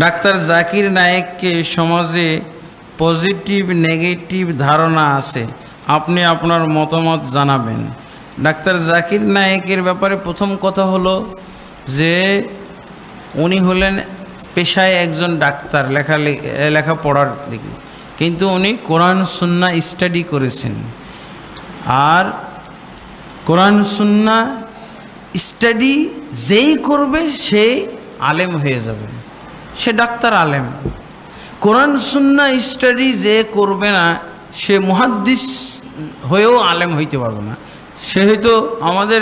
Doctor Zakir নায়েককে সমাজে positive negative ধারণা আছে, আপনি আপনার মতামত জানাবেন। ডাক্তার জাকির নায়েকের ব্যাপারে প্রথম কথা হলো যে উনি হলেন পেশায় একজন ডাক্তার, লেখাপড়ার দিকে, কিন্তু উনি কোরআন সুন্নাহ স্টাডি করেছেন। আর কোরআন সুন্নাহ স্টাডি যেই করবে সে আলেম হয়ে যাবে, সে ডাক্তার আলেম। কোরআন সুন্নাহ স্টাডি যে করবে না সে মুহাদ্দিস হয়েও আলেম হইতে পারবে না। সে হয়তো আমাদের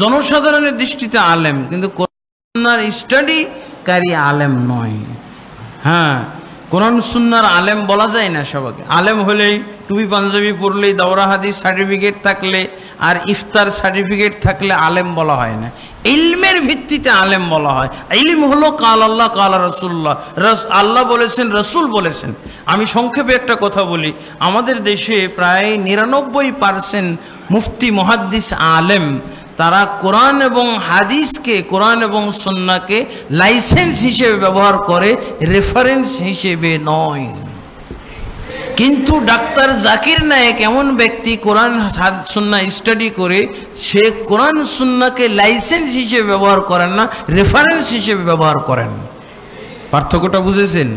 জনসাধারণের দৃষ্টিতে আলেম, কিন্তু কোরআন সুন্নাহর স্টাডিকারী আলেম নয়। হ্যাঁ, কোরআন সুন্নাহর আলেম বলা যায় না সবাইকে। আলেম হলেই টুপি পাঞ্জাবি পরলেই, দাওরা হাদিস সার্টিফিকেট থাকলে আর ইফতার সার্টিফিকেট থাকলে আলেম বলা হয় না। ইলমের ভিত্তিতে আলেম বলা হয়। ইলম হলো কাল আল্লাহ কাল রাসূলুল্লাহ, আল্লাহ বলেছেন, রসুল বলেছেন। আমি সংক্ষেপে একটা কথা বলি, আমাদের দেশে প্রায় 99% মুফতি মুহাদ্দিস আলেম, তারা কোরআন এবং হাদিসকে, কোরআন এবং সুন্নাহকে লাইসেন্স হিসেবে ব্যবহার করে, রেফারেন্স হিসেবে নয়। কিন্তু ডাক্তার জাকির নায়েক এমন ব্যক্তি, কোরআন সুন্নাহ স্টাডি করে সে কোরআন সুন্নাহকে লাইসেন্স হিসেবে ব্যবহার করেন না, রেফারেন্স হিসেবে ব্যবহার করেন। পার্থক্যটা বুঝেছেন?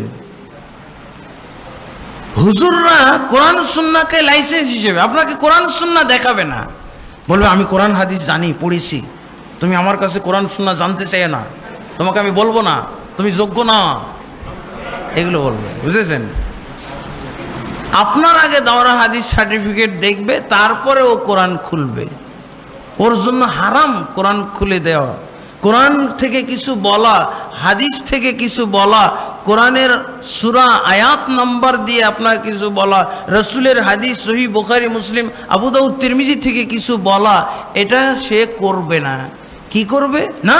হুজুররা কোরআন সুন্নাহকে লাইসেন্স হিসেবে, আপনাকে কোরআন সুন্নাহ দেখাবে না, বলবে আমি কোরআন হাদিস জানি, পড়েছি, তুমি আমার কাছে কোরআন সুন্নাহ জানতে চাই না, তোমাকে আমি বলবো না, তুমি যোগ্য না, এগুলো বলবে। বুঝেছেন? আপনার আগে দাওরা হাদিস সার্টিফিকেট দেখবে, তারপরে ও কোরআন খুলবে। ওর জন্য হারাম কোরআন খুলে দেওয়া, কোরআন থেকে কিছু বলা, হাদিস থেকে কিছু বলা, কোরআনের সূরা আয়াত নাম্বার দিয়ে আপনার কিছু বলা, রসুলের হাদিস সহিহ বুখারী মুসলিম আবু দাউদ তিরমিজি থেকে কিছু বলা, এটা সে করবে না। কি করবে না?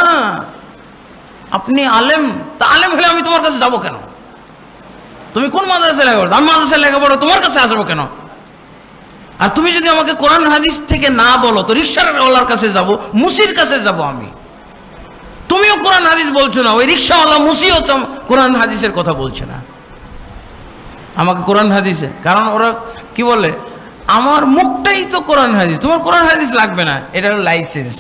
আপনি আলেম, তা আলেম হলে আমি তোমার কাছে যাবো কেন? তুমি কোন মাদ্রাসায় লেখাপড়ো? আমি মাদ্রাসায় লেখাপড়ো, তোমার কাছে আসবো কেন? আর তুমি যদি আমাকে কোরআন হাদিস থেকে না বলো তো রিকশাওয়ালার কাছে যাব, মুসির কাছে যাব আমি। তুমিও কোরআন হাদিস বলছো না, ওই রিকশাওয়ালা মুসিও কোরআন হাদিসের কথা বলছে না, আমাকে কোরআন হাদিসে। কারণ ওরা কি বলে, আমার মুখটাই তো কোরআন হাদিস, তোমার কোরআন হাদিস লাগবে না। এটা হলো লাইসেন্স,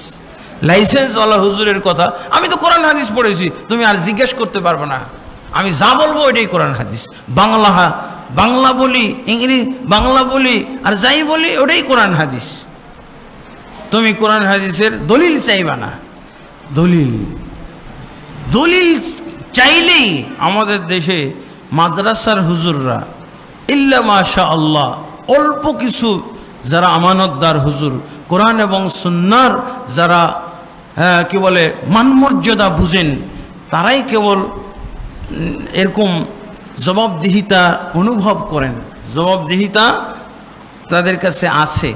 লাইসেন্সওয়ালা হুজুরের কথা। আমি তো কোরআন হাদিস পড়েছি, তুমি আর জিজ্ঞেস করতে পারবে না, আমি যা বলবো ওইটাই কোরআন হাদিস। বাংলা বলি, ইংরেজি বাংলা বলি, আর যাই বলি ওটাই কোরআন হাদিস। তুমি কোরআন হাদিসের দলিল চাইবা না। দলিল চাইলেই আমাদের দেশে মাদ্রাসার হুজুররা ইল্লা মাশা আল্লাহ অল্প কিছু যারা আমানতদার হুজুর, কোরআন এবং সুন্নাহর যারা কি বলে মানমর্যাদা বুঝেন, তারাই কেবল এরকম জবাবদিহিতা অনুভব করেন, জবাবদিহিতা তাদের কাছে আছে।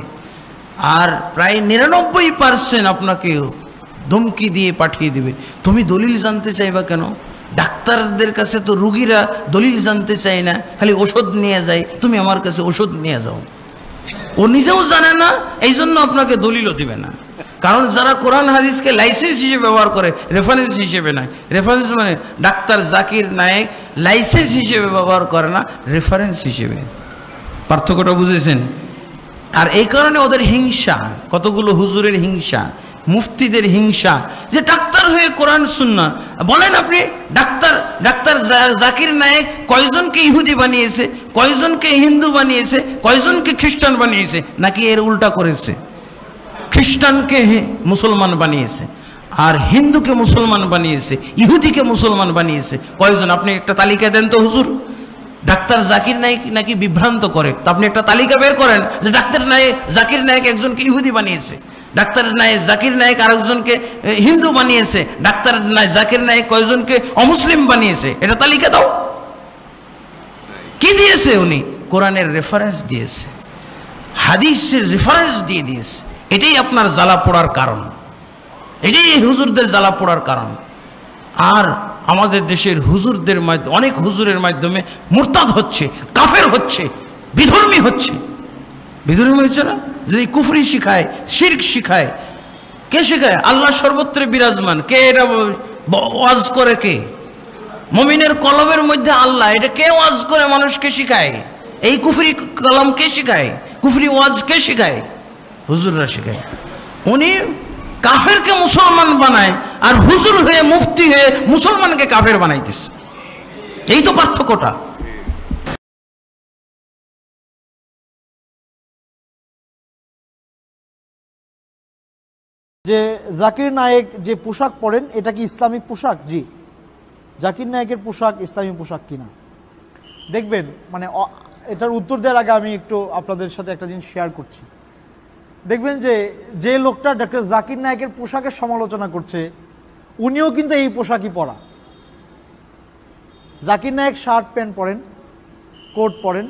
আর প্রায় 99% আপনাকে ধমকি দিয়ে পাঠিয়ে দিবে। তুমি দলিল জানতে চাইবা কেন? ডাক্তারদের কাছে তো রুগীরা দলিল জানতে চায় না, খালি ওষুধ নিয়ে যায়, তুমি আমার কাছে ওষুধ নিয়ে যাও। ও নিজেও জানে না, এই জন্য আপনাকে দলিলও দিবে না। কারণ যারা কোরআন হাদিসকে লাইসেন্স হিসেবে ব্যবহার করে, রেফারেন্স হিসেবে নয়। রেফারেন্স মানে ডাক্তার জাকির নায়েক লাইসেন্স হিসেবে ব্যবহার করে না, রেফারেন্স হিসেবে। পার্থক্যটা বুঝেছেন? আর এই কারণে ওদের হিংসা, কতগুলো হুজুরের হিংসা, মুফতিদের হিংসা, যে ডাক্তার হয়ে কোরআন সুন্নাহ বলেন। আপনি ডাক্তার জাকির নায়েক কয়জনকে ইহুদি বানিয়েছে, কয়জনকে হিন্দু বানিয়েছে, কয়জনকে খ্রিস্টান বানিয়েছে? নাকি এর উল্টা করেছে? খ্রিস্টানকে মুসলমান বানিয়েছে, আর হিন্দুকে মুসলমান বানিয়েছে, ইহুদিকে মুসলমান বানিয়েছে। কয়জন? আপনি একটা তালিকা দেন তো হুজুর। ডাক্তার জাকির নায়েক নাকি বিভ্রান্ত করে, তা আপনি একটা তালিকা বের করেন যে ডাক্তার জাকির নায়েক একজনকে ইহুদি বানিয়েছে, ডাক্তার জাকির নায়েক আরেকজনকে হিন্দু বানিয়েছে, ডাক্তার জাকির নায়েক কয়জনকে অমুসলিম বানিয়েছে, এটা তালিকা দাও। কি দিয়েছে উনি? কোরআনের রেফারেন্স দিয়েছে, হাদিসের রেফারেন্স দিয়ে দিয়েছে। এটাই আপনার জ্বালা পোড়ার কারণ, এটাই হুজুরদের জ্বালা পোড়ার কারণ। আর আমাদের দেশের হুজুরদের মাধ্যমে, অনেক হুজুরের মাধ্যমে মুরতাদ হচ্ছে, কাফের হচ্ছে, বিধর্মী হচ্ছে। বিধর্মী হচ্ছে না? যদি কুফরি শিখায়, শিরক শিখায়, কে শিখায়? আল্লাহ সর্বত্র বিরাজমান। কে এটা ওয়াজ করে? কে? মুমিনের কলমের মধ্যে আল্লাহ, এটা কে ওয়াজ করে মানুষকে শিখায়? এই কুফরি কলম কে শিখায়? কুফরি ওয়াজ কে শিখায়? হুজুররা শিখায়। উনি কাফেরকে মুসলমান বানায়, আর হুজুর হয়ে মুফতি হয়ে মুসলমানকে কাফের বানাইতেছে। এই তো পার্থক্যটা। যে জাকির নায়েক যে পোশাক পরেন, এটা কি ইসলামিক পোশাক? জি, জাকির নায়েকের পোশাক ইসলামিক পোশাক কিনা দেখবেন। মানে এটার উত্তর দেওয়ার আগে আমি একটু আপনাদের সাথে একটা জিনিস শেয়ার করছি। দেখবেন যে লোকটা ডক্টর জাকির নায়েকের পোশাকের সমালোচনা করছে, উনিও কিন্তু এই পোশাকই পরা। জাকির নায়েক শার্ট প্যান্ট পরেন, কোট পরেন।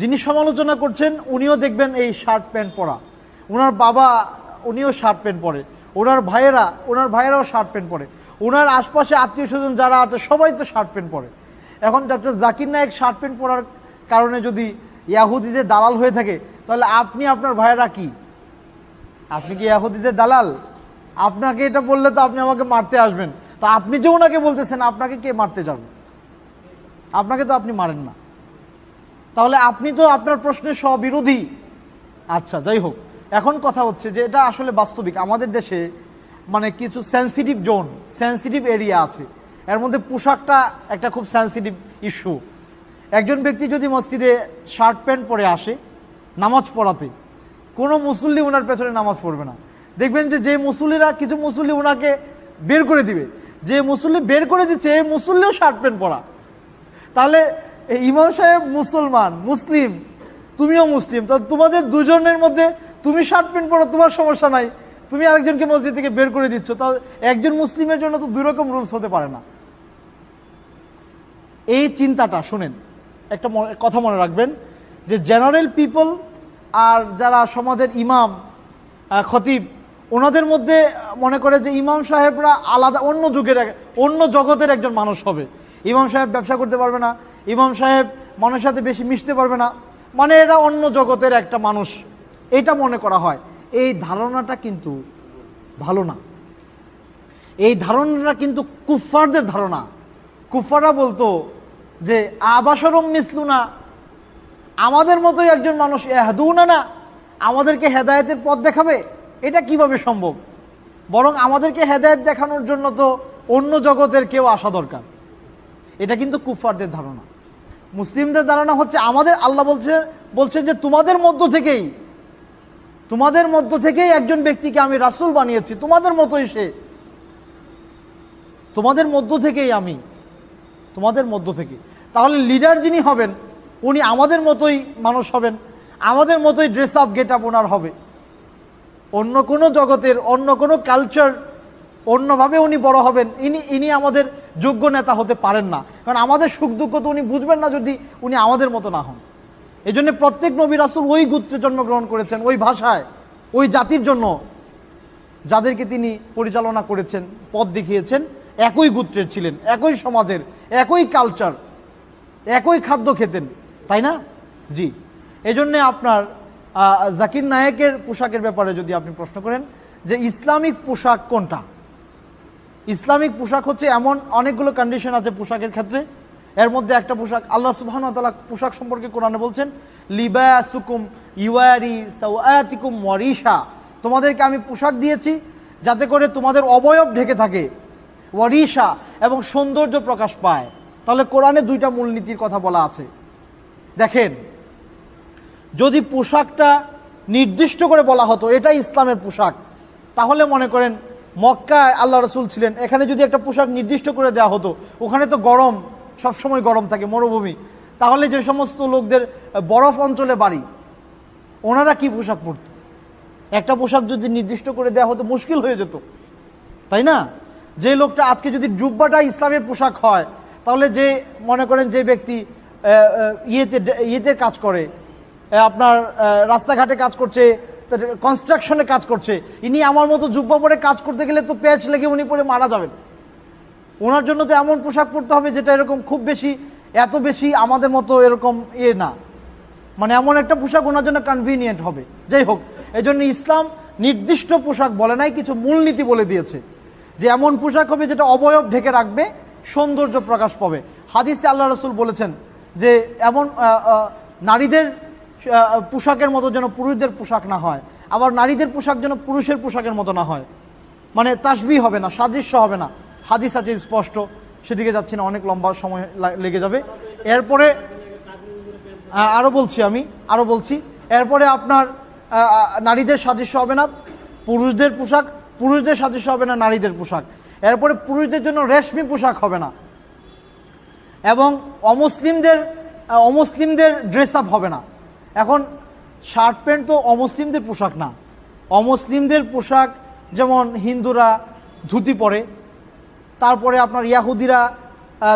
যিনি সমালোচনা করছেন উনিও দেখবেন এই শার্ট প্যান্ট পরা। ওনার বাবা উনিও শার্ট প্যান্ট পরে, ওনার ভাইয়েরাও শার্ট প্যান্ট পরে, ওনার আশপাশে আত্মীয় স্বজন যারা আছে সবাই তো শার্ট প্যান্ট পরে। এখন doctor Zakir Naik shirt pant পরার কারণে যদি ইয়াহুদিদের দালাল হয়ে থাকে, তাহলে আপনি আপনার ভাইয়েরা কি? আপনি কি ইয়াহুদিদের দালাল? আপনাকে এটা বললে তো আপনি আমাকে মারতে আসবেন। তো আপনি যে ওনাকে বলতেছেন, আপনাকে কে মারতে যাবে? আপনাকে তো আপনি মারেন না, তাহলে আপনি তো আপনার প্রশ্নের স্ববিরোধী। আচ্ছা, যাই হোক, এখন কথা হচ্ছে যে এটা আসলে বাস্তবিক আমাদের দেশে মানে কিছু সেন্সিটিভ জোন, সেন্সিটিভ এরিয়া আছে। এর মধ্যে পোশাকটা একটা খুব সেন্সিটিভ ইস্যু। একজন ব্যক্তি যদি মসজিদে শার্ট প্যান্ট পরে আসে নামাজ পড়াতে, কোনো মুসল্লি ওনার পেছনে নামাজ পড়বে না। দেখবেন যে মুসল্লিরা, কিছু মুসল্লি ওনাকে বের করে দিবে। যে মুসল্লি বের করে দিচ্ছে এই মুসল্লিও শার্ট প্যান্ট পরা। তাহলে ইমাম সাহেব মুসলমান, মুসলিম, তুমিও মুসলিম, তো তোমাদের দুজনের মধ্যে তুমি শার্ট প্যান্ট পরো, তোমার সমস্যা নাই, তুমি আরেকজনকে মসজিদ থেকে বের করে দিচ্ছ। তাহলে একজন মুসলিমের জন্য তো দুই রকম রুলস হতে পারে না। এই চিন্তাটা শুনেন, একটা কথা মনে রাখবেন যে জেনারেল পিপল আর যারা সমাজের ইমাম খতিব, ওনাদের মধ্যে মনে করে যে ইমাম সাহেবরা আলাদা, অন্য যুগের, অন্য জগতের একজন মানুষ হবে। ইমাম সাহেব ব্যবসা করতে পারবে না, ইমাম সাহেব মানুষের সাথে বেশি মিশতে পারবে না, মানে এরা অন্য জগতের একটা মানুষ, এটা মনে করা হয়। এই ধারণাটা কিন্তু ভালো না। এই ধারণাটা কিন্তু কুফফারদের ধারণা। কুফফাররা বলতো যে আবাশরম মিসলুনা, আমাদের মতোই একজন মানুষ, ইয়াহদুনা না, আমাদেরকে হেদায়েতের পথ দেখাবে। এটা কিভাবে সম্ভব? বরং আমাদেরকে হেদায়েত দেখানোর জন্য তো অন্য জগতের কেউ আসা দরকার। এটা কিন্তু কুফফারদের ধারণা। মুসলিমদের ধারণা হচ্ছে আমাদের আল্লাহ বলছেন যে তোমাদের মধ্য থেকেই একজন ব্যক্তিকে আমি রাসূল বানিয়েছি, তোমাদের মতোই সে, তোমাদের মধ্য থেকেই আমি, তোমাদের মধ্য থেকে। তাহলে লিডার যিনি হবেন উনি আমাদের মতোই মানুষ হবেন, আমাদের মতোই ড্রেস আপ গেট আপ ওনার হবে। অন্য কোনো জগতের, অন্য কোনো কালচার, অন্যভাবে উনি বড় হবেন, ইনি আমাদের যোগ্য নেতা হতে পারেন না। কারণ আমাদের সুখ দুঃখ তো উনি বুঝবেন না যদি উনি আমাদের মতো না হন। এই জন্য প্রত্যেক নবী রাসূল ওই গোত্রে জন্মগ্রহণ করেছেন, ওই ভাষায়, ওই জাতির জন্য যাদেরকে তিনি পরিচালনা করেছেন, পথ দেখিয়েছেন, একই গোত্রের ছিলেন, একই সমাজের, একই কালচার, একই খাদ্য খেতেন, তাই না? জি, এই জন্যে আপনার জাকির নায়েকের পোশাকের ব্যাপারে যদি আপনি প্রশ্ন করেন যে ইসলামিক পোশাক কোনটা, ইসলামিক পোশাক হচ্ছে এমন অনেকগুলো কন্ডিশন আছে পোশাকের ক্ষেত্রে। এর মধ্যে একটা পোশাক, আল্লাহ সুবহানাহু ওয়া তাআলা পোশাক সম্পর্কে কোরআনে বলছেন লিবাসুকুম ইওয়ারি সাওআতিকুম ওয়ারিশা, তোমাদেরকে আমি পোশাক দিয়েছি যাতে করে তোমাদের অবয়ব ঢেকে থাকে, ওয়ারিশা, এবং সৌন্দর্য প্রকাশ পায়। তাহলে কোরআনে দুইটা মূলনীতির কথা বলা আছে। দেখেন, যদি পোশাকটা নির্দিষ্ট করে বলা হতো এটা ইসলামের পোশাক, তাহলে মনে করেন মক্কায় আল্লাহ রসুল ছিলেন, এখানে যদি একটা পোশাক নির্দিষ্ট করে দেওয়া হতো, ওখানে তো গরম, সবসময় গরম থাকে, মরুভূমি, তাহলে যে সমস্ত লোকদের বরফ অঞ্চলে বাড়ি, ওনারা কি পোশাক পরত? একটা পোশাক যদি নির্দিষ্ট করে দেওয়া হতো মুশকিল হয়ে যেত, তাই না? যে লোকটা আজকে যদি জুব্বাটা ইসলামের পোশাক হয়, তাহলে যে মনে করেন যে ব্যক্তি ইয়েতে কাজ করে, আপনার রাস্তাঘাটে কাজ করছে, কনস্ট্রাকশনে কাজ করছে, ইনি আমার মতো জুব্বা পরে কাজ করতে গেলে তো প্যাচ লেগে উনি পরে মারা যাবেন। ওনার জন্য তো এমন পোশাক পরতে হবে যেটা এরকম খুব বেশি, এত বেশি আমাদের মতো এরকম না, মানে এমন একটা পোশাক ওনার জন্য কনভিনিয়েন্ট হবে। যাই হোক, এই জন্য ইসলাম নির্দিষ্ট পোশাক বলে নাই, কিছু মূলনীতি বলে দিয়েছে যে এমন পোশাক হবে যেটা অবয়ব ঢেকে রাখবে সৌন্দর্য প্রকাশ পাবে। হাদিসে আল্লাহ রাসূল বলেছেন যে এমন নারীদের পোশাকের মতো যেন পুরুষদের পোশাক না হয়, আবার নারীদের পোশাক যেন পুরুষের পোশাকের মতো না হয়, মানে তাসবিহ হবে না, সাদৃশ্য হবে না। হাদিস আছে স্পষ্ট, সেদিকে যাচ্ছি না, অনেক লম্বা সময় লেগে যাবে। এরপরে আরো বলছি এরপরে আপনার নারীদের সাদৃশ্য হবে না পুরুষদের পোশাক, পুরুষদের সাদৃশ্য হবে না নারীদের পোশাক। এরপরে পুরুষদের জন্য রেশমি পোশাক হবে না, এবং অমুসলিমদের ড্রেস আপ হবে না। এখন শার্ট প্যান্ট তো অমুসলিমদের পোশাক না। অমুসলিমদের পোশাক যেমন হিন্দুরা ধুতি পরে, তারপরে আপনার ইয়াহুদিরা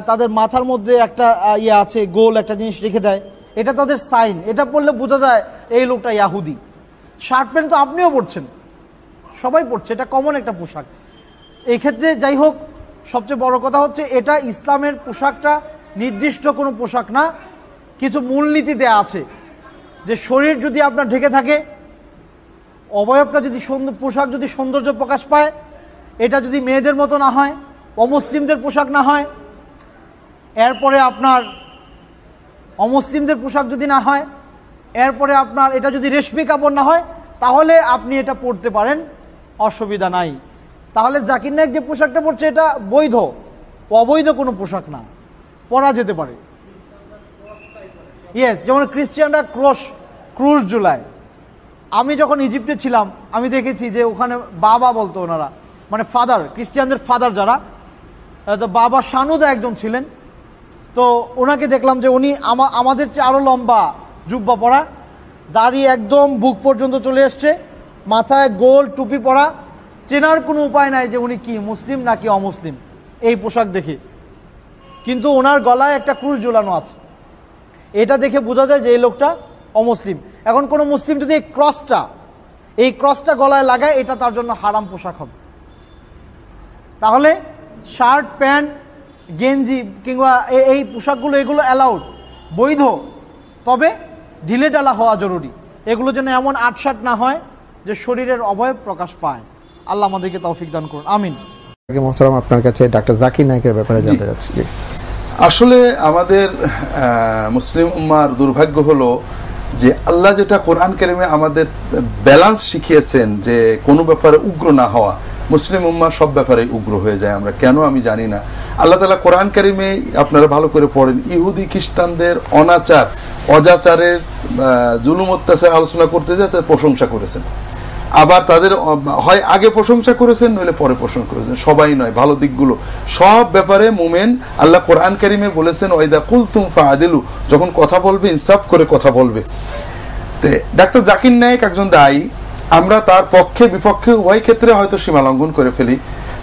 তাদের মাথার মধ্যে একটা ইয়ে আছে, গোল একটা জিনিস রেখে দেয়, এটা তাদের সাইন, এটা পড়লে বোঝা যায় এই লোকটা ইয়াহুদি। শার্ট প্যান্ট তো আপনিও পরছেন, সবাই পরছে, এটা কমন একটা পোশাক। এই ক্ষেত্রে যাই হোক, সবচেয়ে বড় কথা হচ্ছে এটা ইসলামের পোশাকটা নির্দিষ্ট কোনো পোশাক না, কিছু মূলনীতি দেয়া আছে যে শরীর যদি আপনার ঢেকে থাকে, অবয়বটা যদি পোশাক যদি সৌন্দর্য প্রকাশ পায়, এটা যদি মেয়েদের মতো না হয়, অমুসলিমদের পোশাক না হয়, এরপরে আপনার অমুসলিমদের পোশাক যদি না হয়, এরপরে আপনার এটা যদি রেশমি কাপড় না হয়, তাহলে আপনি এটা পরতে পারেন, অসুবিধা নাই। তাহলে জাকির নায়েক যে পোশাকটা পরছে এটা বৈধ, অবৈধ কোনো পোশাক না, পরা যেতে পারে। ইয়েস, যেমন খ্রিস্টানরা ক্রুশ ঝুলায়। আমি যখন ইজিপ্টে ছিলাম আমি দেখেছি যে ওখানে বাবা বলতো ওনারা, মানে ফাদার, খ্রিস্টানদের ফাদার যারা, তো বাবা সানুদা একজন ছিলেন, তো ওনাকে দেখলাম যে উনি আমাদের চেয়ে আরও লম্বা, জুব্বা পরা, দাড়ি একদম বুক পর্যন্ত চলে এসছে, মাথায় গোল টুপি পরা, চেনার কোনো উপায় নাই যে উনি কি মুসলিম নাকি অমুসলিম এই পোশাক দেখে। কিন্তু ওনার গলায় একটা ক্রুশ ঝুলানো আছে, এটা দেখে বোঝা যায় যে এই লোকটা অমুসলিম। এখন কোনো মুসলিম যদি এই ক্রসটা গলায় লাগায়, এটা তার জন্য হারাম পোশাক হবে। তাহলে শার্ট প্যান্ট গেঞ্জি কিংবা এই পোশাকগুলো, এগুলো অ্যালাউড, বৈধ, তবে ঢিলে ঢালা হওয়া জরুরি। এগুলো যেন এমন আটসাট না হয় যে শরীরের অবয়ব প্রকাশ পায়। আল্লাহ আমাদেরকে তৌফিক দান করুন, আমিন। মোহতারাম, আপনার কাছে ডাক্তার জাকির নায়েকের ব্যাপারে জানতে চাচ্ছি। আসলে আমাদের মুসলিম উম্মার দুর্ভাগ্য হলো যে আল্লাহ যেটা কোরআন কারিমে আমাদের ব্যালেন্স শিখিয়েছেন, যে কোনো ব্যাপারে উগ্র না হওয়া, মুসলিম উম্মা সব ব্যাপারে উগ্র হয়ে যায়। আমরা কেন আমি জানি না। আল্লাহ তাআলা কোরআন কারিমে, আপনারা ভালো করে পড়েন, ইহুদি খ্রিস্টানদের অনাচার অজাচারের জুলুম অত্যাচার আলোচনা করতে যায় তাদের প্রশংসা করেছেন। আবার তাদের হয় আগে প্রশংসা করেছেন নইলে পরে প্রশংসা করেছেন, সবাই নয়, ভালো দিকগুলো সব ব্যাপারে মুমিন। আল্লাহ কোরআন কারিমে বলেছেন ওয়াইদা কুলতুম ফাআদিলু, যখন কথা বলবে ইনসাফ করে কথা বলবে। তে ডাক্তার জাকির নায়েক একজন দায়ী, আমরা তার পক্ষে বিপক্ষে উভয় ক্ষেত্রে হয়তো সীমা লঙ্ঘন করে ফেলি।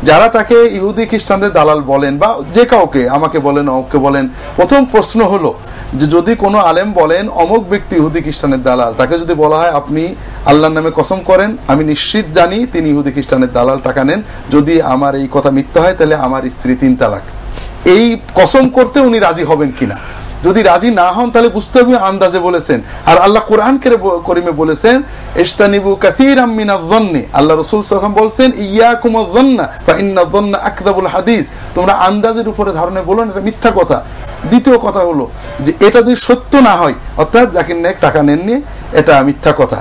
যারা তাকে ইহুদি খ্রিস্টানদের দালাল বলেন বা যে কাউকে, আমাকে বলেন অমুককে বলেন, প্রথম প্রশ্ন হলো যে যদি কোনো আলেম বলেন অমুক ব্যক্তি ইহুদি খ্রিস্টানের দালাল, তাকে যদি বলা হয় আপনি আল্লাহর নামে কসম করেন আমি নিশ্চিত জানি তিনি ইহুদি খ্রিস্টানের দালাল, টাকা নেন, যদি আমার এই কথা মিথ্যা হয় তাহলে আমার স্ত্রী 3 তালাক, এই কসম করতে উনি রাজি হবেন কিনা। যদি রাজি না হন তাহলে বুঝতে হবে আন্দাজে বলেছেন। আর আল্লাহ কোরআন কারিমে বলেছেন ইজতানিবু কাসীরাম মিনায-যন্নি, আল্লাহ রাসূল সাল্লাল্লাহু আলাইহি ওয়াসাল্লাম বলেছেন ইয়াকুমুয-যন্না ফা ইন্নায-যন্না আকযাবুল হাদিস, তোমরা আন্দাজের উপরে ধারণা বলো না, এটা মিথ্যা কথা। দ্বিতীয় কথা হলো যে এটা যদি সত্য না হয়, অর্থাৎ জাকির নায়েক টাকা নেননি, এটা মিথ্যা কথা,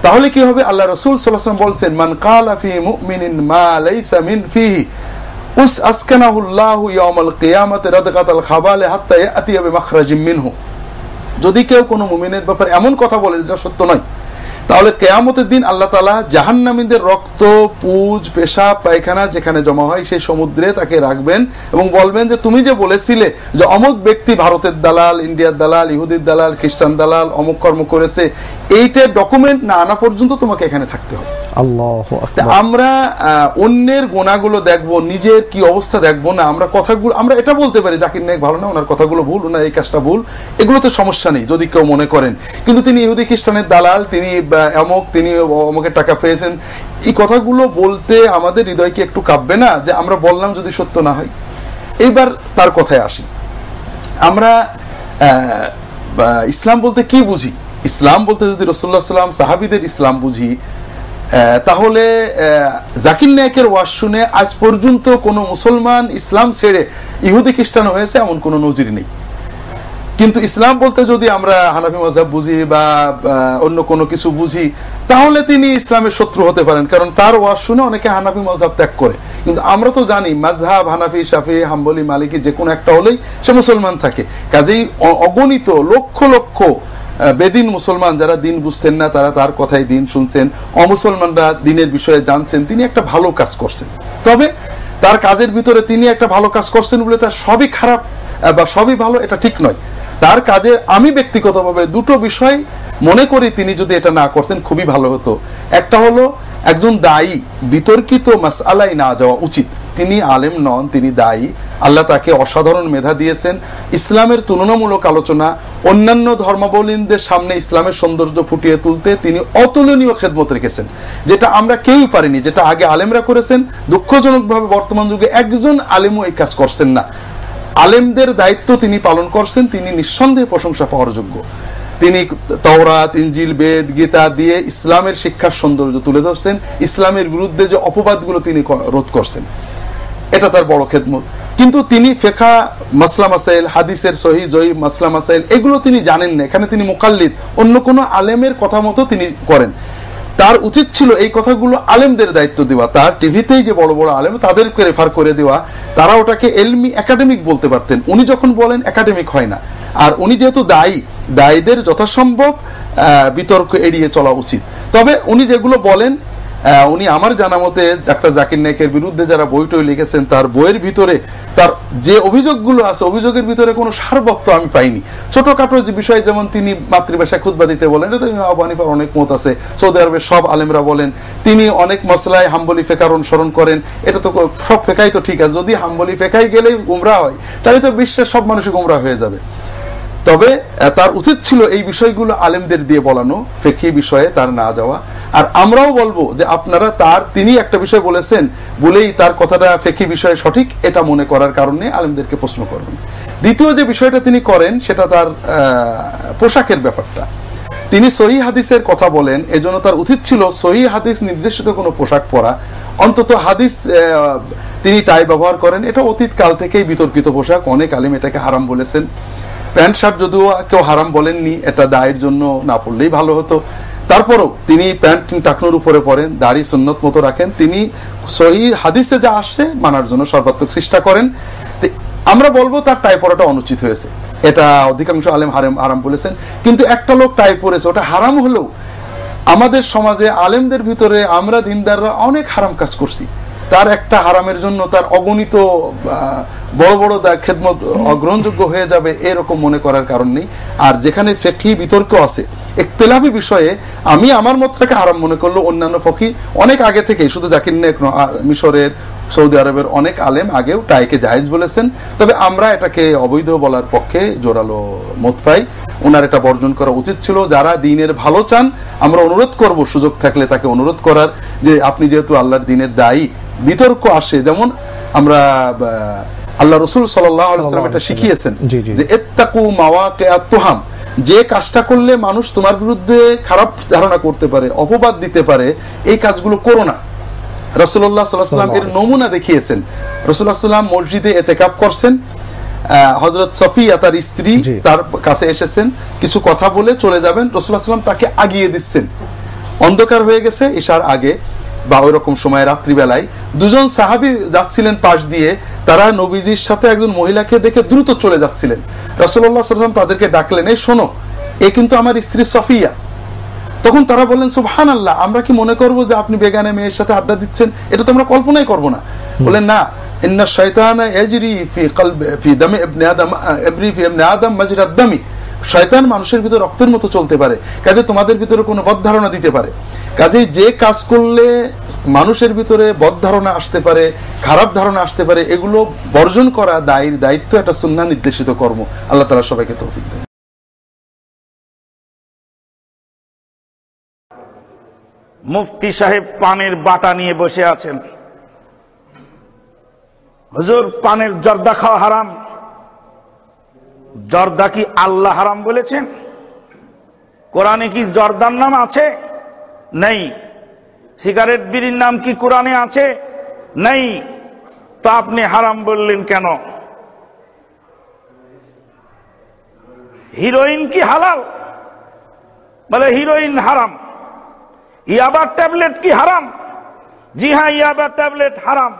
তাহলে কি হবে? আল্লাহ রাসূল সাল্লাল্লাহু আলাইহি ওয়াসাল্লাম বলেছেন মান ক্বালা ফি মুমিনিন মা লাইসা মিন ফিহি আসকানাহুল্লাহু ইয়াউমাল কিয়ামাতি রাদগাতাল খাবালে হাত্তা ইয়াতিয়া বিমাখরাজিম মিনহু। যদি কেউ কোনো মুমিনের ব্যাপারে এমন কথা বলে যেটা সত্য নয়, তাহলে কিয়ামতের দিন আল্লাহ তাআলা জাহান্নামীদের রক্ত, পুজ, পেশাব, পায়খানা যেখানে জমা হয় সেই সমুদ্রে তাকে রাখবেন এবং বলবেন যে তুমি যে বলেছিলে যে অমুক ব্যক্তি ভারতের দালাল, ইন্ডিয়ার দালাল, ইহুদির দালাল, খ্রিস্টান দালাল, অমুক কর্ম করেছে, এইটার ডকুমেন্ট না আনা পর্যন্ত তোমাকে এখানে থাকতে হবে। আল্লাহু আকবার। আমরা অন্যের গুনাহগুলো দেখবো, নিজের কি অবস্থা দেখবো না। আমরা কথাগুলো, আমরা এটা বলতে পারি জাকির নায়েক ভালো না, ওনার কথাগুলো ভুল, ওনার এই কাজটা ভুল, এগুলোতে সমস্যা নেই যদি কেউ মনে করেন, কিন্তু তিনি ইহুদি খ্রিস্টানের দালাল, তিনি অমুক, তিনি অমুকের টাকা পেয়েছেন, এই কথাগুলো বলতে আমাদের হৃদয় কি একটু কাঁপবে না যে আমরা বললাম যদি সত্য না হয়? এইবার তার কথায় আসি। আমরা ইসলাম বলতে কি বুঝি? ইসলাম বলতে যদি রাসূলুল্লাহ সাল্লাল্লাহু আলাইহি ওয়াসাল্লাম সাহাবীদের ইসলাম বুঝি, তাহলে জাকির নায়েকের ওয়াজ শুনে আজ পর্যন্ত কোনো মুসলমান ইসলাম ছেড়ে ইহুদি খ্রিস্টান হয়েছে এমন কোনো নজির নেই। কিন্তু ইসলাম বলতে যদি আমরা হানাফি মাযহাব বুঝি বা অন্য কোনো কিছু বুঝি, তাহলে তিনি ইসলামের শত্রু হতে পারেন, কারণ তার ওয়াজ শুনে অনেকে হানাফি মাযহাব ত্যাগ করে। কিন্তু আমরা তো জানি মাযহাব হানাফি, শাফি, হাম্বলি, মালিকি যে কোনো একটা হলেই সে মুসলমান থাকে। কাজেই অগণিত লক্ষ লক্ষ বেদিন মুসলমান যারা দিন বুঝতেন না, তারা তার কথাই দিন শুনছেন, অমুসলমানরা দিনের বিষয়ে জানছেন। তিনি একটা ভালো কাজ করছেন, তবে তার কাজের ভিতরে তিনি একটা ভালো কাজ করছেন বলে তার সবই খারাপ বা সবই ভালো এটা ঠিক নয়। তার কাজে আমি ব্যক্তিগতভাবে দুটো বিষয় মনে করি তিনি যদি এটা না করতেন খুবই ভালো হতো। একটা হলো একজন দায়ী বিতর্কিত মাসআলায় না যাওয়া উচিত। তিনি আলেম নন, তিনি দায়ী, আল্লাহ তাকে অসাধারণ মেধা দিয়েছেন। ইসলামের তুলনামূলক আলোচনা, অন্যান্য ধর্মাবলম্বীদের সামনে ইসলামের সৌন্দর্য ফুটিয়ে তুলতে তিনি অতুলনীয় খেদমত রেখেছেন, যেটা আমরা কেউই পারিনি, যেটা আগে আলেমরা করেছেন। দুঃখজনকভাবে বর্তমান যুগে একজন আলেমও এই কাজ করছেন না। আলেমদের দায়িত্ব তিনি পালন করছেন, তিনি নিঃসন্দেহে প্রশংসা পাওয়ার যোগ্য। তিনি তাওরাত, ইনজিল, বেদ, গীতা দিয়ে ইসলামের শিক্ষার সৌন্দর্য তুলে ধরছেন, ইসলামের বিরুদ্ধে যে অপবাদগুলো তিনি রোধ করছেন, এটা তার বড় খেদমত। কিন্তু তিনি ফিকহ মাসলা মাসাইল, হাদিসের সহি জয়ীফ মাসলা মাসাইল এগুলো তিনি জানেন না। এখানে তিনি মুকাল্লিদ, অন্য কোনো আলেমের কথা মতো তিনি করেন। তার উচিত ছিল এই কথাগুলো আলেমদের দায়িত্ব দেওয়া, তার টিভিতেই যে বড় বড় আলেম তাদেরকে রেফার করে দেওয়া, তারা ওটাকে এলমি একাডেমিক বলতে পারতেন। উনি যখন বলেন একাডেমিক হয় না। আর উনি যেহেতু দায়ীদের যথাসম্ভব বিতর্ক এড়িয়ে চলা উচিত। তবে উনি যেগুলো বলেন, উনি আমার জানা মতে ডাক্তার জাকির নায়েকের বিরুদ্ধে যারা বই টই লিখেছেন তার বইয়ের ভিতরে তার যে অভিযোগগুলো আছে, অভিযোগের ভিতরে কোনো সারবক্ত আমি পাইনি। ছোটখাটো যে বিষয়, যেমন তিনি মাতৃভাষায় খুতবা দিতে বলেন, এটা তো ইমাম আবু হানিফার অনেক মত আছে, সৌদি আরবের সব আলেমরা বলেন। তিনি অনেক মসলায় হাম্বলি ফেকার অনুসরণ করেন, এটা তো সব ফেকাই তো ঠিক আছে। যদি হাম্বলি ফেকাই গেলেই গুমরাহ হয়, তাহলে তো বিশ্বের সব মানুষই গুমরাহ হয়ে যাবে। তবে তার উচিত ছিল এই বিষয়গুলো আলেমদের দিয়ে বলানো, ফিকহি বিষয়ে তার না যাওয়া। আর আমরাও বলবো যে আপনারা তিনি একটা বিষয় বলেছেন বলেই তার কথাটা ফিকহি বিষয়ে সঠিক এটা মনে করার কারণে আলেমদেরকে প্রশ্ন করবেন। দ্বিতীয় যে বিষয়টা তিনি করেন সেটা তার পোশাকের ব্যাপারটা। তিনি সহিহ হাদিসের কথা বলেন, এজন্য তার উচিত ছিল সহিহ হাদিস নির্দেশিত কোনো পোশাক পরা। অন্তত হাদিস তিনি টাই ব্যবহার করেন, এটা অতীত কাল থেকেই বিতর্কিত পোশাক, অনেক আলেম এটাকে হারাম বলেছেন। প্যান্ট শার্ট যদিও কেউ হারাম বলেননি, এটা দায়ের জন্য না পড়লেই ভালো হতো। তারপরও তিনি প্যান্ট টাকনুর উপরে পরেন, দাড়ি সুন্নত মতো রাখেন। তিনি সহিহ হাদিসে যা আসছে মানার জন্য সর্বাত্মক চেষ্টা করেন। আমরা বলবো তার টাই পরাটা অনুচিত হয়েছে, এটা অধিকাংশ আলেম হারাম বলেছেন। কিন্তু একটা লোক টাই পরেছে, ওটা হারাম হলেও আমাদের সমাজে আলেমদের ভিতরে আমরা দিনদাররা অনেক হারাম কাজ করছি। তার একটা হারামের জন্য তার অগণিত বড় বড় খেদমত অগ্রহণযোগ্য হয়ে যাবে এরকম মনে করার কারণ নেই। আর যেখানে ফিকহি বিতর্ক আছে, ইখতিলাফি বিষয়ে আমি আমার মতটাকে হারাম মনে করলো, অন্যান্য ফকি অনেক আগে থেকেই, শুধু জাকির নায়েক, মিশরের, সৌদি আরবের অনেক আলেম আগেও টাইকে জায়েজ বলেছেন। তবে আমরা এটাকে অবৈধ বলার পক্ষে জোরালো মত পাই। ওনার এটা বর্জন করা উচিত ছিল। যারা দিনের ভালো চান আমরা অনুরোধ করব, সুযোগ থাকলে তাকে অনুরোধ করার, যে আপনি যেহেতু আল্লাহর দিনের দায়ী, বিতর্ক আসে, যেমন আমরা আল্লাহ রসুল সাল্লাল্লাহু আলাইহি ওয়াসাল্লাম এটা শিখিয়েছেন যে ইত্তাকু মাওয়াকিআত তুহাম, যে কাজটা করলে মানুষ তোমার বিরুদ্ধে খারাপ ধারণা করতে পারে, অপবাদ দিতে পারে, এই কাজগুলো করো না। রাসূলুল্লাহ সাল্লাল্লাহু আলাইহি ওয়াসাল্লাম এর নমুনা দেখিয়েছেন। রাসূলুল্লাহ সাল্লাল্লাহু আলাইহি ওয়াসাল্লাম মসজিদে ইতিকাফ করছেন, হযরত সফিয়া তার স্ত্রী তার কাছে এসেছেন, কিছু কথা বলে চলে যাবেন, রাসূলুল্লাহ সাল্লাল্লাহু আলাইহি ওয়াসাল্লাম তাকে আগিয়ে দিচ্ছেন। অন্ধকার হয়ে গেছে ইশার আগে বা ওই রকম সময় রাত্রিবেলায়, দুজন সাহাবী যাচ্ছিলেন পাশ দিয়ে, তারা নবীজির সাথে একজন মহিলাকে দেখে দ্রুত চলে যাচ্ছিলেন। রাসূলুল্লাহ সাল্লাল্লাহু আলাইহি ওয়াসাল্লাম তাদেরকে ডাকলেন, এই শোনো, এ কিন্তু আমার স্ত্রী সফিয়া। তখন তারা বললেন, সুবহানাল্লাহ, আমরা কি মনে করব যে আপনি বেগানে মেয়ের সাথে আড্ডা দিচ্ছেন? এটা তো আমরা কল্পনাই করব না। বললেন, না, ইন্না শাইতানা ইয়াজরি ফি কলবি ফি দামি ইবনে আদম ইবরি ফি ইবনে আদম মাজরাদ দামি, শয়তান মানুষের ভিতর রক্তের মতো চলতে পারে, কাজে তোমাদের ভিতরে কোনো বদ ধারণা দিতে পারে। কাজেই যে কাজ করলে মানুষের ভিতরে বদ ধারণা আসতে পারে, খারাপ ধারণা আসতে পারে, এগুলো বর্জন করা দায়ীর দায়িত্ব, এটা সুন্নাহ নির্দেশিত কর্ম। আল্লাহ তাআলা সবাইকে তৌফিক দেন। মুফতি সাহেব পানের বাটা নিয়ে বসে আছেন। হুজুর, পানের জর্দা খাওয়া হারাম। জর্দা কি আল্লাহ হারাম বলেছেন? কোরআনে কি জর্দার নাম আছে? নেই। সিগারেট বিড়ির নাম কি কোরআনে আছে? নাই। তো আপনি হারাম বললেন কেন? হিরোইন কি হালাল? বলে হিরোইন হারাম। ইয়াবার ট্যাবলেট কি হারাম? জি হ্যাঁ, ইয়াবার ট্যাবলেট হারাম।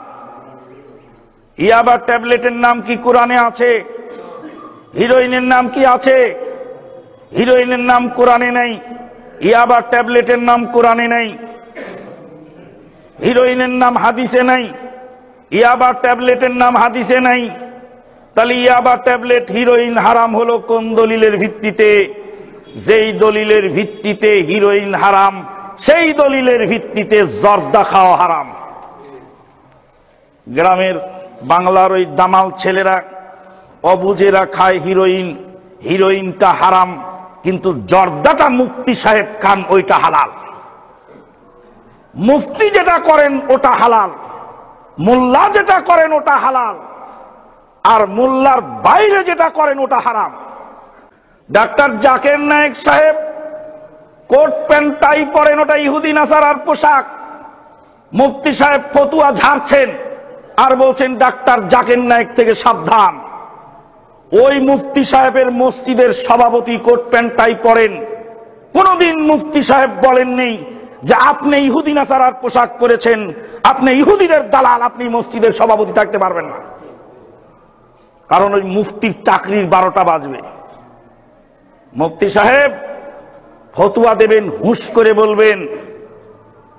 ইয়াবার ট্যাবলেটের নাম কি কোরআনে আছে? হিরোইনের নাম কি আছে? হিরোইনের নাম কোরআনে নেই, ইয়াবার ট্যাবলেটের নাম কোরআনে নেই। হিরোইনের নাম হাদিসে নাই, ইয়াবার ট্যাবলেটের নাম হাদিসে নাই। তাহলে ইয়াবার ট্যাবলেট হিরোইন হারাম হলো কোন দলিলের ভিত্তিতে? যেই দলিলের ভিত্তিতে হিরোইন হারাম, সেই দলিলের ভিত্তিতে জর্দা খাওয়া হারাম। গ্রামের বাংলার ওই দামাল ছেলেরা, অবুজেরা খায় হিরোইন, হিরোইনটা হারাম, কিন্তু জর্দাটা মুফতি সাহেব খান ওইটা হালাল। মুফতি যেটা করেন ওটা হালাল, মোল্লা যেটা করেন ওটা হালাল, আর মোল্লার বাইরে যেটা করেন ওটা হারাম। ডাক্তার জাকির নায়েক সাহেব কোট প্যান্ট টাই পরেন, ওটা ইহুদি নাসারার পোশাক। মুফতি সাহেব ফতুয়া ঝাড়ছেন আর বলছেন ডাক্তার জাকির নায়েক থেকে সাবধান। ওই মুফতি সাহেবের মসজিদের সভাপতি কোট প্যান্ট টাই পরেন। কোনদিন মুফতি সাহেব বলেননি যে আপনি ইহুদি নাসারার পোশাক পরেছেন, আপনি ইহুদিদের দালাল, আপনি মসজিদের সভাপতি থাকতে পারবেন না। কারণ ওই মুফতির চাকরির 12টা বাজবে। মুফতি সাহেব ফতুয়া দেবেন, হুঁশ করে বলবেন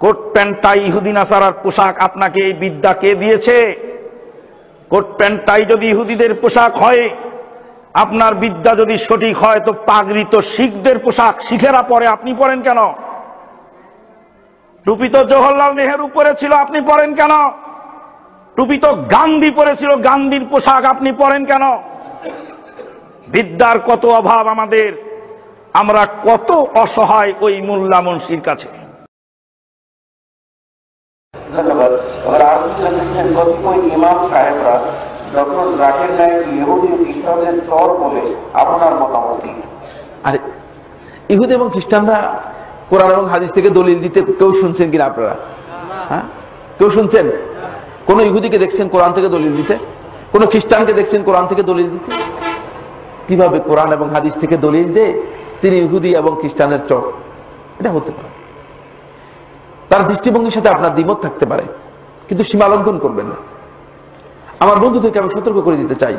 কোট প্যান্ট টাই ইহুদি নাসারার পোশাক, আপনাকে এই বিদ্যা কে দিয়েছে? কোট প্যান্ট টাই যদি ইহুদিদের পোশাক হয়, আপনার বিদ্যা যদি সঠিক হয়, তো পাগড়ি তো শিখদের পোশাক, শিখেরা পরে, আপনি পরেন কেন? টুপি তো জওহরলাল নেহেরু পরেছিল, আপনি পরেন কেন? টুপি তো গান্ধী পরেছিল, গান্ধীর পোশাক, আপনি পরেন কেন? বিদ্যার কত অভাব আমাদের, আমরা কত অসহায় ওই মোল্লা মুন্সির কাছে। ধন্যবাদ। কতিপয় ইমাম সাহেবরা যখন জাকির নায়েক ইহুদি খ্রিস্টানদের চর বলে, আপনার মতামত কি? আরে ইহুদি এবং খ্রিস্টানরা কোরআন এবং হাদিস থেকে দলিল দিতে কেউ শুনছেন কিনা আপনারা? হ্যাঁ, কেউ শুনছেন? কোন ইহুদিকে দেখছেন কোরআন থেকে দলিল দিতে? কোন খ্রিস্টানকে দেখছেন কোরআন থেকে দলিল দিতে? কিভাবে কোরআন এবং হাদিস থেকে দলিল দেয় তিনি ইহুদি এবং খ্রিস্টানের চর? এটা হতে পারে। তার দৃষ্টিভঙ্গির সাথে আপনার দ্বিমত থাকতে পারে, কিন্তু সীমা লঙ্ঘন করবেন না। আমার বন্ধুদেরকে আমি সতর্ক করে দিতে চাই,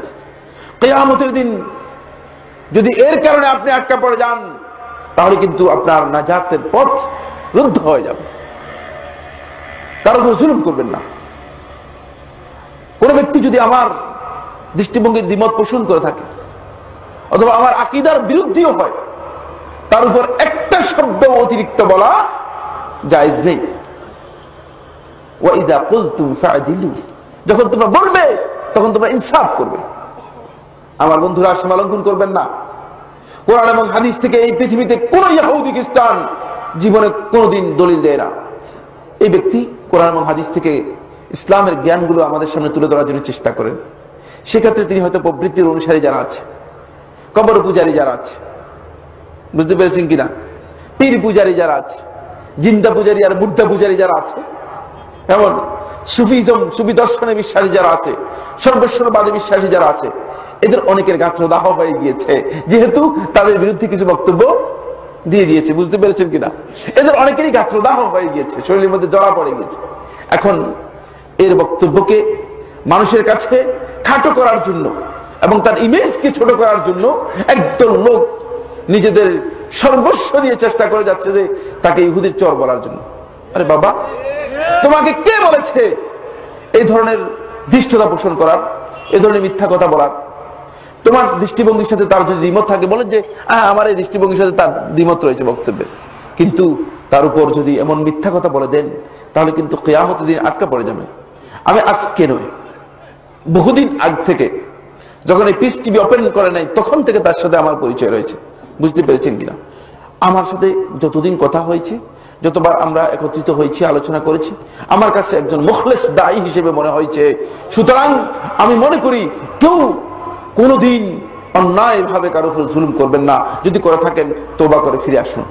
কিয়ামতের দিন যদি এর কারণে আপনি আটকা পড়ে যান, তাহলে কিন্তু আপনার নাজাতের পথ রুদ্ধ হয়ে যাবে। কারো উপর জুলুম করবেন না। কোন ব্যক্তি যদি আমার দৃষ্টিভঙ্গির দ্বিমত পোষণ করে থাকে, অথবা আমার আকীদার বিরুদ্ধেও হয়, তার উপর একটা শব্দ অতিরিক্ত বলা জায়েজ নেই। ওয়াইদা কুলতুম ফা'দিলু, যখন তোমরা বলবে তখন তোমরা ইনসাফ করবে। আমার বন্ধুরা, সীমা লঙ্ঘন করবেন না। কোরআন এবং হাদিস থেকে এই পৃথিবীতে কোন ইহুদি খ্রিস্টান জীবনে কোনদিন দলিল দেয় না। এই ব্যক্তি কোরআন এবং হাদিস থেকে ইসলামের জ্ঞানগুলো আমাদের সামনে তুলে ধরার জন্য চেষ্টা করেন। সেক্ষেত্রে তিনি হয়তো প্রবৃত্তির অনুসারী যারা আছে, কবর পূজারী যারা আছে, বুঝতে পেরেছেন কিনা, পীর পূজারী যারা আছে, জিন্দা পূজারী আর মুর্দা পূজারী যারা আছে, এমন সুফিজম, সুফি দর্শনে বিশ্বাসী যারা আছে, সর্বেশ্বরবাদে বিশ্বাসী যারা আছে, এদের অনেকের গাত্রদাহ হয়ে গিয়েছে, যেহেতু তাদের বিরুদ্ধে কিছু বক্তব্য দিয়ে দিয়েছে। বুঝতে পেরেছেন কিনা? এদের অনেকেরই গাত্রদাহ হয়ে গিয়েছে, শরীরের মধ্যে জড়া পড়ে গিয়েছে। এখন এর বক্তব্যকে মানুষের কাছে খাটো করার জন্য এবং তার ইমেজকে ছোট করার জন্য একদল লোক নিজেদের সর্বস্ব দিয়ে চেষ্টা করে যাচ্ছে যে তাকে ইহুদির চর বলার জন্য। আরে বাবা, তোমাকে কে বলেছে এই ধরনের ধৃষ্টতা পোষণ করার, এই ধরনের মিথ্যা কথা বলার? তোমার দৃষ্টিভঙ্গির সাথে তার যদি দ্বিমত থাকে, বলেন যে আমার এই দৃষ্টিভঙ্গির সাথে তার দ্বিমত রয়েছে বক্তব্যে, কিন্তু তার উপর যদি এমন মিথ্যা কথা বলে দেন, তাহলে কিন্তু কিয়ামতের দিন আটকা পড়ে যাবে। আমি আজকে নয়, বহুদিন আগ থেকে, যখন এই পিস টিভি ওপেন করে নাই, তখন থেকে তার সাথে আমার পরিচয় রয়েছে। বুঝতে পেরেছেন কিনা? আমার সাথে যতদিন কথা হয়েছে, যতবার আমরা একত্রিত হয়েছি, আলোচনা করেছি, আমার কাছে একজন মুখলেস দায়ী হিসেবে মনে হয়েছে। সুতরাং আমি মনে করি কেউ কোনোদিন অন্যায় ভাবে কারোর উপর জুলুম করবেন না। যদি করে থাকেন, তওবা করে ফিরে আসুন।